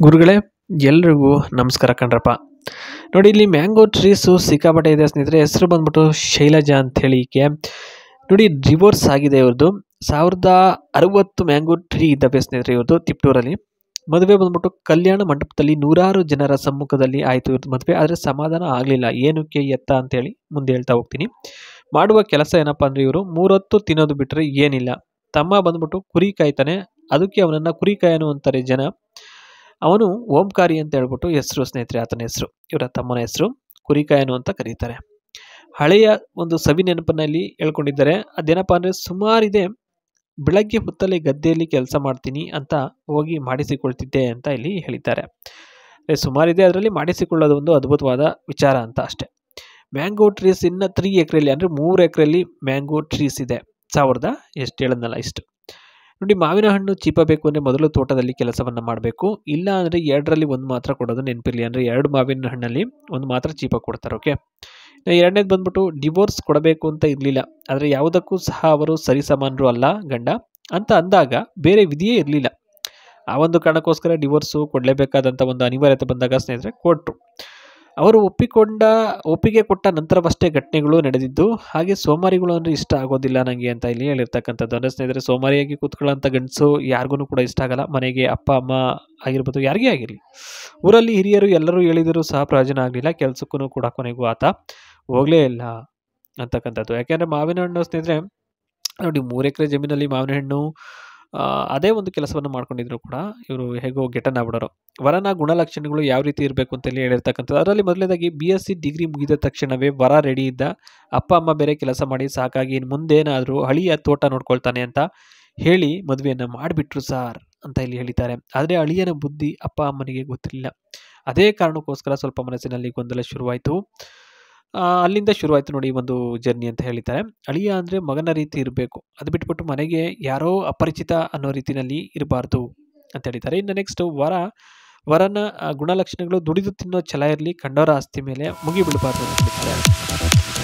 ಗುರುಗಳೇ ಎಲ್ರಿಗೂ ನಮಸ್ಕಾರ ಕಣ್ರಪ್ಪ. ನೋಡಿ ಇಲ್ಲಿ ಮ್ಯಾಂಗೋ ಟ್ರೀಸು ಸಿಕ್ಕಾಪಟ್ಟೆ ಇದೆ ಸ್ನೇಹಿತರೆ. ಹೆಸರು ಬಂದ್ಬಿಟ್ಟು ಶೈಲಜಾ ಅಂಥೇಳಿ. ಈಕೆ ನೋಡಿ ಡಿವೋರ್ಸ್ ಆಗಿದೆ ಇವ್ರದ್ದು. 1060 ಮ್ಯಾಂಗೋ ಟ್ರೀ ಇದ್ದಾವೆ ಸ್ನೇಹಿತರೆ ಇವ್ರದ್ದು ತಿಪ್ಟೂರಲ್ಲಿ. ಮದುವೆ ಬಂದ್ಬಿಟ್ಟು ಕಲ್ಯಾಣ ಮಂಟಪದಲ್ಲಿ 100 ಜನರ ಸಮ್ಮುಖದಲ್ಲಿ ಆಯಿತು ಇವ್ರದ್ದು ಮದುವೆ. ಆದರೆ ಸಮಾಧಾನ ಆಗಲಿಲ್ಲ. ಏನಕ್ಕೆ ಎತ್ತ ಅಂತೇಳಿ ಮುಂದೆ ಹೇಳ್ತಾ ಹೋಗ್ತೀನಿ. ಮಾಡುವ ಕೆಲಸ ಏನಪ್ಪ ಅಂದರೆ ಇವರು 3 ಹೊತ್ತು ತಿನ್ನೋದು ಬಿಟ್ಟರೆ ಏನಿಲ್ಲ. ತಮ್ಮ ಬಂದ್ಬಿಟ್ಟು ಕುರಿ ಕಾಯ್ತಾನೆ, ಅದಕ್ಕೆ ಅವನನ್ನು ಕುರಿ ಕಾಯನು ಅಂತಾರೆ ಜನ. ಅವನು ಓಂಕಾರಿ ಅಂತ ಹೇಳ್ಬಿಟ್ಟು ಹೆಸರು ಸ್ನೇಹಿತರೆ, ಆತನ ಹೆಸರು, ಇವರ ತಮ್ಮನ ಹೆಸರು ಕುರಿಕಾಯನು ಅಂತ ಕರೀತಾರೆ. ಹಳೆಯ ಒಂದು ಸವಿ ನೆನಪಿನಲ್ಲಿ ಹೇಳ್ಕೊಂಡಿದ್ದಾರೆ. ಅದೇನಪ್ಪ ಅಂದರೆ ಸುಮಾರಿದೆ, ಬೆಳಗ್ಗೆ ಹೊತ್ತಲ್ಲಿ ಗದ್ದೆಯಲ್ಲಿ ಕೆಲಸ ಮಾಡ್ತೀನಿ ಅಂತ ಹೋಗಿ ಮಾಡಿಸಿಕೊಳ್ತಿದ್ದೆ ಅಂತ ಇಲ್ಲಿ ಹೇಳಿದ್ದಾರೆ. ಸುಮಾರಿದೆ, ಅದರಲ್ಲಿ ಮಾಡಿಸಿಕೊಳ್ಳೋದು ಒಂದು ಅದ್ಭುತವಾದ ವಿಚಾರ ಅಂತ ಅಷ್ಟೇ. ಮ್ಯಾಂಗೋ ಟ್ರೀಸ್ ಇನ್ನು 3 ಎಕರೆಯಲ್ಲಿ ಅಂದರೆ 3 ಎಕರೆಯಲ್ಲಿ ಮ್ಯಾಂಗೋ ಟ್ರೀಸ್ ಇದೆ. 1000 ಎಷ್ಟು ಹೇಳದ್ನಲ್ಲ ಇಷ್ಟು. ನೋಡಿ, ಮಾವಿನ ಹಣ್ಣು ಚೀಪಬೇಕು ಅಂದರೆ ಮೊದಲು ತೋಟದಲ್ಲಿ ಕೆಲಸವನ್ನು ಮಾಡಬೇಕು. ಇಲ್ಲ ಅಂದರೆ 2ರಲ್ಲಿ 1 ಮಾತ್ರ ಕೊಡೋದು ನೆನಪಿರಲಿ. ಅಂದರೆ 2 ಮಾವಿನ ಹಣ್ಣಲ್ಲಿ 1 ಮಾತ್ರ ಚೀಪಾಗಿ ಕೊಡ್ತಾರೆ. ಓಕೆ. ಎರಡನೇದು ಬಂದ್ಬಿಟ್ಟು ಡಿವೋರ್ಸ್ ಕೊಡಬೇಕು ಅಂತ ಇರಲಿಲ್ಲ. ಆದರೆ ಯಾವುದಕ್ಕೂ ಸಹ ಅವರು ಸರಿಸಮಾನರು ಅಲ್ಲ ಗಂಡ ಅಂತ ಅಂದಾಗ ಬೇರೆ ವಿಧಿಯೇ ಇರಲಿಲ್ಲ. ಆ ಒಂದು ಕಾರಣಕ್ಕೋಸ್ಕರ ಡಿವೋರ್ಸು ಕೊಡಲೇಬೇಕಾದಂಥ ಒಂದು ಅನಿವಾರ್ಯತೆ ಬಂದಾಗ ಸ್ನೇಹಿತರೆ ಕೊಟ್ಟರು. ಅವರು ಒಪ್ಪಿಗೆ ಕೊಟ್ಟ ನಂತರವಷ್ಟೇ ಘಟನೆಗಳು ನಡೆದಿದ್ದು. ಹಾಗೆ ಸೋಮಾರಿಗಳು ಅಂದರೆ ಇಷ್ಟ ಆಗೋದಿಲ್ಲ ನನಗೆ ಅಂತ ಇಲ್ಲಿ ಹೇಳಿರ್ತಕ್ಕಂಥದ್ದು. ಅಂದರೆ ಸ್ನೇಹಿತರೆ, ಸೋಮಾರಿಯಾಗಿ ಕೂತ್ಕೊಳ್ಳೋಂಥ ಗಂಡಸು ಯಾರಿಗೂ ಕೂಡ ಇಷ್ಟ ಆಗಲ್ಲ. ಮನೆಗೆ ಅಪ್ಪ ಅಮ್ಮ ಆಗಿರ್ಬೋದು, ಯಾರಿಗೇ ಆಗಿರಲಿ, ಊರಲ್ಲಿ ಹಿರಿಯರು ಎಲ್ಲರೂ ಹೇಳಿದರೂ ಸಹ ಪ್ರಯೋಜನ ಆಗಲಿಲ್ಲ. ಕೆಲಸಕ್ಕೂ ಕೂಡ ಕೊನೆಗೂ ಆತ ಹೋಗಲೇ ಇಲ್ಲ ಅಂತಕ್ಕಂಥದ್ದು. ಯಾಕೆಂದರೆ ಮಾವಿನ ಹಣ್ಣು ಸ್ನೇಹಿತರೆ ನೋಡಿ, 3 ಎಕರೆ ಜಮೀನಲ್ಲಿ ಮಾವಿನ ಹಣ್ಣು ಅದೇ ಒಂದು ಕೆಲಸವನ್ನು ಮಾಡ್ಕೊಂಡಿದ್ರು ಕೂಡ ಇವರು ಹೇಗೋ ಗೆಟನ್ ಆಗ್ಬಿಡೋರು. ವರನ ಗುಣಲಕ್ಷಣಗಳು ಯಾವ ರೀತಿ ಇರಬೇಕು ಅಂತೇಳಿ ಹೇಳಿರ್ತಕ್ಕಂಥದ್ದು. ಅದರಲ್ಲಿ ಮೊದಲನೇದಾಗಿ BSc ಡಿಗ್ರಿ ಮುಗಿದ ತಕ್ಷಣವೇ ವರ ರೆಡಿ ಇದ್ದ. ಅಪ್ಪ ಅಮ್ಮ ಬೇರೆ ಕೆಲಸ ಮಾಡಿ ಸಾಕಾಗಿ ಇನ್ನು ಮುಂದೇನಾದರೂ ಅಳಿಯ ತೋಟ ನೋಡ್ಕೊಳ್ತಾನೆ ಅಂತ ಹೇಳಿ ಮದುವೆಯನ್ನು ಮಾಡಿಬಿಟ್ರು ಸಾರ್ ಅಂತ ಇಲ್ಲಿ ಹೇಳಿದ್ದಾರೆ. ಆದರೆ ಅಳಿಯನ ಬುದ್ಧಿ ಅಪ್ಪ ಅಮ್ಮನಿಗೆ ಗೊತ್ತಿರಲಿಲ್ಲ. ಅದೇ ಕಾರಣಕ್ಕೋಸ್ಕರ ಸ್ವಲ್ಪ ಮನಸ್ಸಿನಲ್ಲಿ ಗೊಂದಲ ಶುರುವಾಯಿತು. ಅಲ್ಲಿಂದ ಶುರುವಾಯಿತು ನೋಡಿ ಒಂದು ಜರ್ನಿ ಅಂತ ಹೇಳಿದ್ದಾರೆ. ಅಳಿಯ ಅಂದರೆ ಮಗನ ರೀತಿ ಇರಬೇಕು, ಅದು ಬಿಟ್ಬಿಟ್ಟು ಮನೆಗೆ ಯಾರೋ ಅಪರಿಚಿತ ಅನ್ನೋ ರೀತಿಯಲ್ಲಿ ಇರಬಾರ್ದು ಅಂತ ಹೇಳಿದ್ದಾರೆ. ಇನ್ನು ನೆಕ್ಸ್ಟ್ ವರನ ಗುಣಲಕ್ಷಣಗಳು ದುಡಿದು ತಿನ್ನೋ ಛಲ ಇರಲಿ, ಕಂಡವರ ಆಸ್ತಿ ಮೇಲೆ ಮುಗಿ ಬಿಡಬಾರ್ದು ಅಂತ ಹೇಳಿದ್ದಾರೆ.